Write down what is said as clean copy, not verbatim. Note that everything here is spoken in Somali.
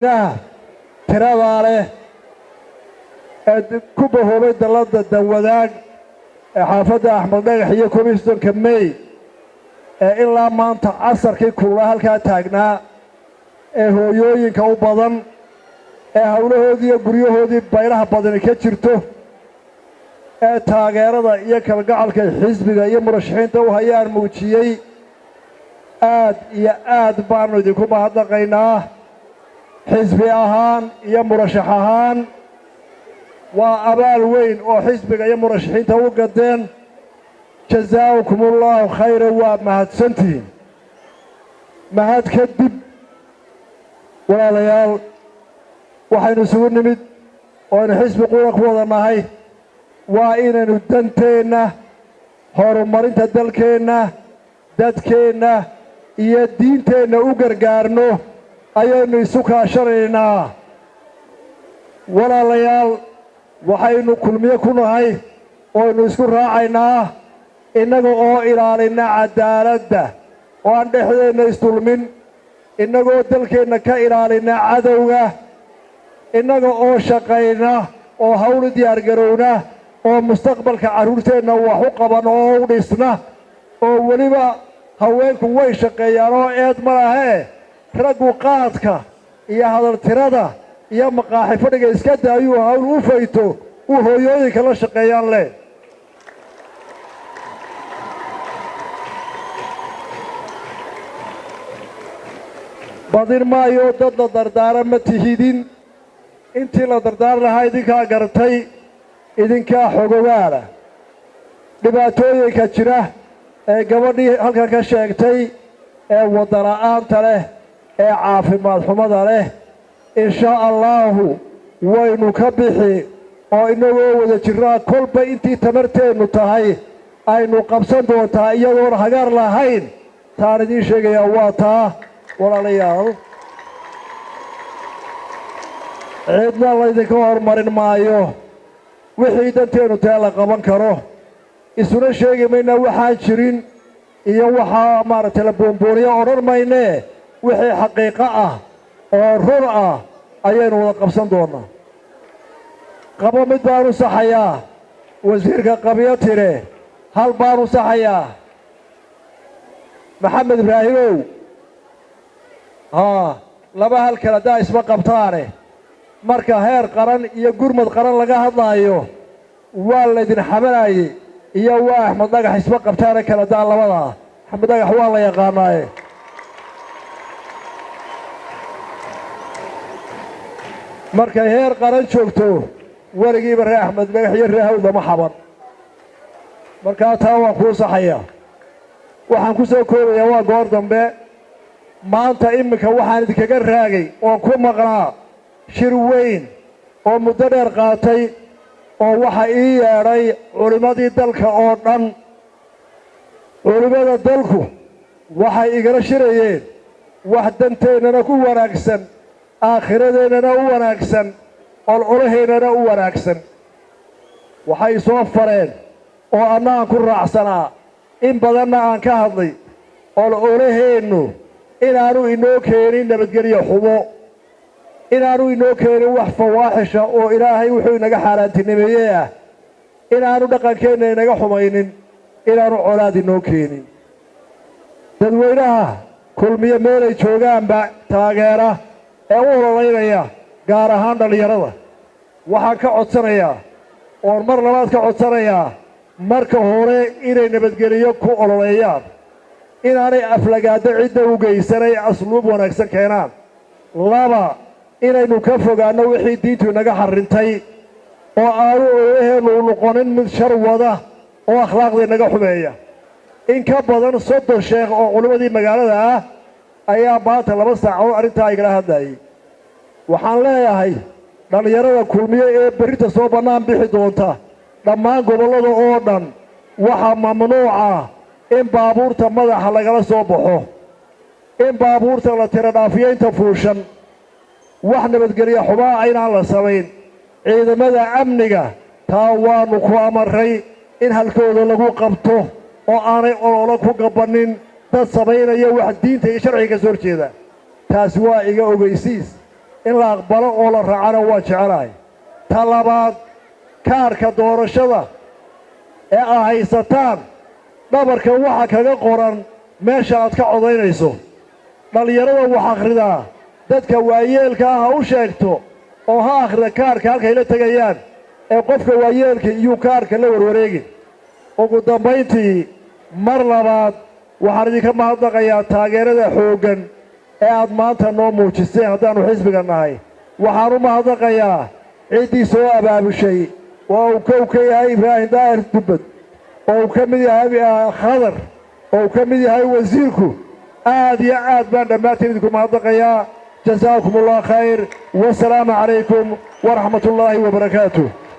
tirada leh ku bahoobay dalada dawadaag xaafadda Axmed Dhagax iyo komishanka May ilaa maanta casarkii kulaa halka taagnaa hooyooyinka u badan hawlahoodii iyo guryahoodii bayraha badan ka jirto taageerada iyo kalgacalka xisbiga iyo murashaxiinta u hayaan muujiyay aad iyo aad baanu idinku mahadnaqaynaa xisbi ahaan iyo murashax ahaan waa abaal weyn oo xisbiga iyo murashaxiinta u gadeen jazaa'ukumullahu khayran waa mahadsantihiin mahad kadib walaalayaal waxaynu isugu nimid oo aynu xisbi qura ku wada nahay waa inaynu danteenna horumarinta dalkeenna dadkeenna iyo diinteenna u gargaarno ayaynu isu kaashanaynaa walaalayaal waxaynu kulmiye ku nahay ooaynu isku raacaynaa innaga oo ilaalina cadaaladda oo aan dhexdeenna isdulmin innagoo dalkeenna ka ilaalina cadowga innaga oo shaqayna oo hawlu diyaargarowna oo mustaqbalka carruurteenna wax u qaban oo u dhisna oo weliba haweenku way shaqeeyaan oo eed ma lahee raggu qaadka iyo hadaltirada iyo maqaaxi fadhiga iska daayuu hawl u fayto uu hooyooyinka la shaqeeyaan leh badin maayo dad la dardaara ma tihidin intii la dardaar lahaa idinkaa gartay idinkaa xogogaala dhibaatooyinka jira gabadhii halkan ka sheegtay waddana'aanta leh caafimaad xumada leh inshaa allaahu waynu ka bixi oo inagoo wada jirnaa kolba intii tamarteennu tahay aynu qabsan doontaa iyadoon hagaar lahayn taan idiin sheegayaa waa taa walaalayaal cidna laydinka hormarin maayo wixii danteennu tae la qaban karo isuna sheegi maynaa waxaan jirin iyo waxaa maaragtay la boombooniya odhan maynee wixii xaqiiqo ah oo run ah ayaynu wada qabsan doonnaa qabo mid baanu saxayaa wasiirka qabiyo tire hal baanu saxayaa maxamed ibraahimow laba hal kale haddaa isma qabtaane marka heer qaran iyo gurmad qaran laga hadlaayo waa laydin xamanayey iyo waa Axmed Dhagax isma qabtaane kala daa labadaa Axmed Dhagax waa la yaqaanaaye markay heer qaran joogto weligiiba reer Axmed Dhagax iyo reer Hawd lama xaban markaa taa waan kuu saxayaa waxaan ku soo koobayaa waa goor dambe maanta iminka waxaan idinkaga raagay oon ku maqnaa shir weyn oo muddo dheer qaatay oo waxa ii yeedhay culimmadii dalka oo dhan culimmada dalku waxay igala shirayeen wax danteennana ku wanaagsan aakhiradeennana u wanaagsan olcolaheennana u wanaagsan waxay soo fareen oo anna aan ku raacsanaa in badanna aan ka hadlay olcolaheennu inaanu inoo keenin nabadgelyo xumo inaanu inoo keenin wax fawaaxisha oo ilaahay wuxuu inaga xaaraantinimeeyey ah inaanu dhaqankeenna inaga xumaynin inaanu colaad inoo keenin dadweynaha kulmiye meelay joogaanba taageera ee u ololaynaya gaar ahaan dhallinyarada waxaan ka codsanayaa oon mar labaad ka codsanayaa marka hore inay nabadgeliyo ku ololeeyaan inaanay aflagaado cidda u geysanay asluub wanaagsan keenaan laba inaynu ka fogaanno wixii diintu inaga xarrintay oo aanu ololaheennu noqonin mid shar wada oo akhlaaqda inaga xumeeya in ka badan 30 sheekh oo culimmadii magaalada ah ayaa maanta 2 saacadood arrintaa igala hadlayay waxaan leeyahay dhallinyarada kulmiye ee berrita soo bannaan bixi doonta dhammaan gobollada oo dhan waxaa mamnuuca in baabuurta madaxa lagala soo baxo in baabuurta la tira dhaafiyeynta fuushan wax nabadgelyo xumaa aynaan la samayn ciidamada amniga taa waannu ku amarray in halkooda lagu qabto oo aanay ololo ku gabannin dad samaynaya wax diinta iyo sharciga ka soo horjeeda taasi waa iga ogeysiis in la aqbalo oo la raacana waa jecelahay ta labaad kaarka doorashada ee aad haysataan dhabarka waxa kaga qoran meesha aad ka codaynayso dhalinyarada wax akhridaa dadka waayeelka ah ha u sheegto oo ha akhrida kaarka halkay la tegayaan ee qofka waayeelka iyuu kaarka la warwareegin ugu dambayntii mar labaad waxaan idinka mahadnaqayaa taageerada xooggan ee aad maanta noo muujiseen haddaannu xisbiga nahay waxaan u mahadnaqayaa ciddii soo abaabushay oo uu kow ka yahay ibraahim daahir dubbad oo uu ka mid yahay khadar oo uu ka mid yahay wasiirku aad iyo aad baan dhammaantiin idinku mahadnaqayaa jasaakum allah khayr wasalaamu calaykum waraxmat ullaahi wabarakaatuh